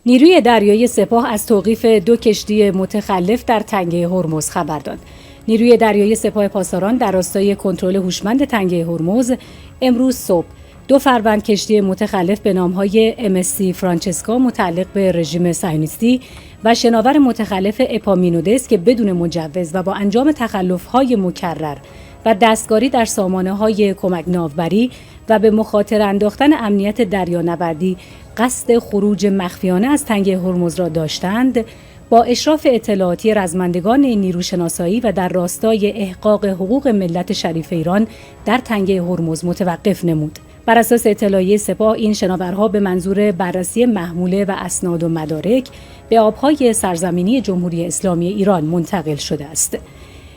نیروی دریایی سپاه از توقیف 2 کشتی متخلف در تنگه هرمز خبر داد. نیروی دریایی سپاه پاسداران در راستای کنترل هوشمند تنگه هرمز امروز صبح 2 فروند کشتی متخلف به نام‌های MSC فرانچسکا متعلق به رژیم صهیونیستی و شناور متخلف اپامینودس که بدون مجوز و با انجام تخلف‌های مکرر و دستکاری در سامانه‌های کمک ناوبری و به مخاطره انداختن امنیت دریانوردی قصد خروج مخفیانه از تنگه هرمز را داشتند، با اشراف اطلاعاتی رزمندگان نیرو شناسایی و در راستای احقاق حقوق ملت شریف ایران در تنگه هرمز متوقف نمود. بر اساس اطلاعیه سپاه این شناورها به منظور بررسی محموله و اسناد و مدارک به آبهای سرزمینی جمهوری اسلامی ایران منتقل شده است.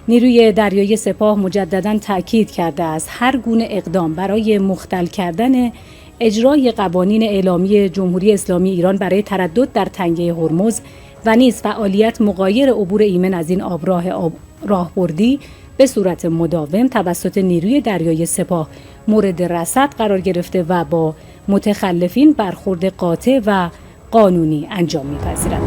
نیروی دریایی سپاه مجدداً تاکید کرده است هر گونه اقدام برای مختل کردن اجرای قوانین اعلامی جمهوری اسلامی ایران برای تردد در تنگه هرمز و نیز فعالیت مغایر عبور ایمن از این راهبردی به صورت مداوم توسط نیروی دریایی سپاه مورد رصد قرار گرفته و با متخلفین برخورد قاطع و قانونی انجام می‌پذیرد.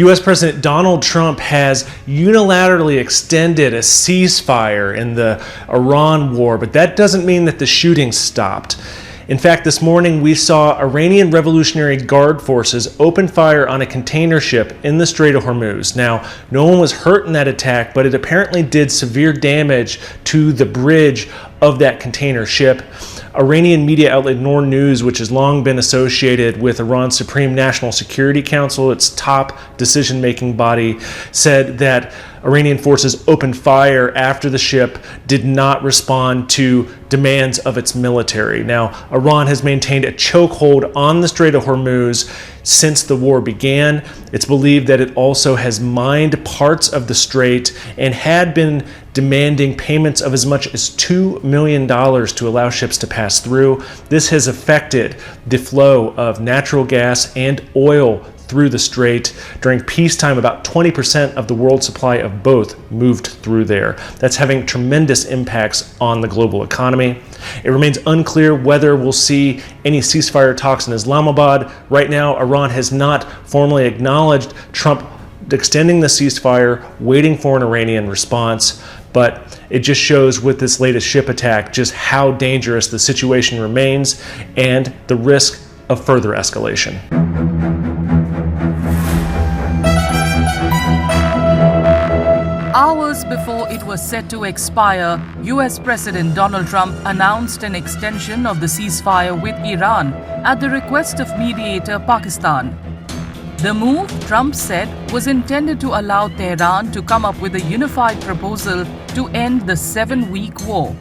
U.S. President Donald Trump has unilaterally extended a ceasefire in the Iran war, but that doesn't mean that the shooting stopped. In fact, this morning we saw Iranian Revolutionary Guard forces open fire on a container ship in the Strait of Hormuz. Now, no one was hurt in that attack, but it apparently did severe damage to the bridge of that container ship. Iranian media outlet Noor News, which has long been associated with Iran's Supreme National Security Council, its top decision-making body, said that Iranian forces opened fire after the ship did not respond to demands of its military. Now, Iran has maintained a chokehold on the Strait of Hormuz since the war began. It's believed that it also has mined parts of the strait and had been demanding payments of as much as $2 million to allow ships to pass through. This has affected the flow of natural gas and oil through the strait. During peacetime, about 20% of the world supply of both moved through there. That's having tremendous impacts on the global economy. It remains unclear whether we'll see any ceasefire talks in Islamabad. Right now, Iran has not formally acknowledged Trump extending the ceasefire, waiting for an Iranian response. But it just shows with this latest ship attack just how dangerous the situation remains and the risk of further escalation. Hours before it was set to expire, US President Donald Trump announced an extension of the ceasefire with Iran at the request of mediator Pakistan. The move, Trump said, was intended to allow Tehran to come up with a unified proposal to end the 7-week war.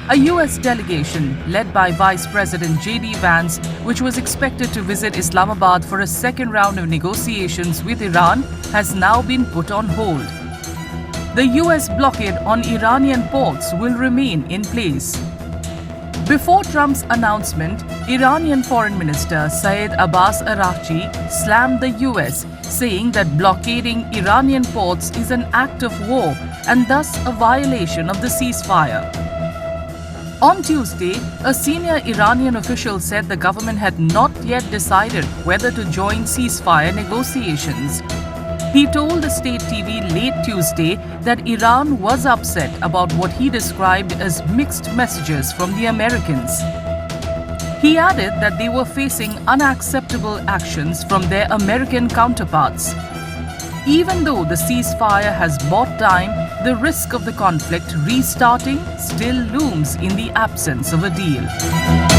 A US delegation led by Vice President J.D. Vance, which was expected to visit Islamabad for a second round of negotiations with Iran, has now been put on hold. The US blockade on Iranian ports will remain in place. Before Trump's announcement, Iranian Foreign Minister Saeed Abbas Araghchi slammed the US, saying that blockading Iranian ports is an act of war and thus a violation of the ceasefire. On Tuesday, a senior Iranian official said the government had not yet decided whether to join ceasefire negotiations. He told the state TV late Tuesday that Iran was upset about what he described as mixed messages from the Americans. He added that they were facing unacceptable actions from their American counterparts. Even though the ceasefire has bought time, the risk of the conflict restarting still looms in the absence of a deal.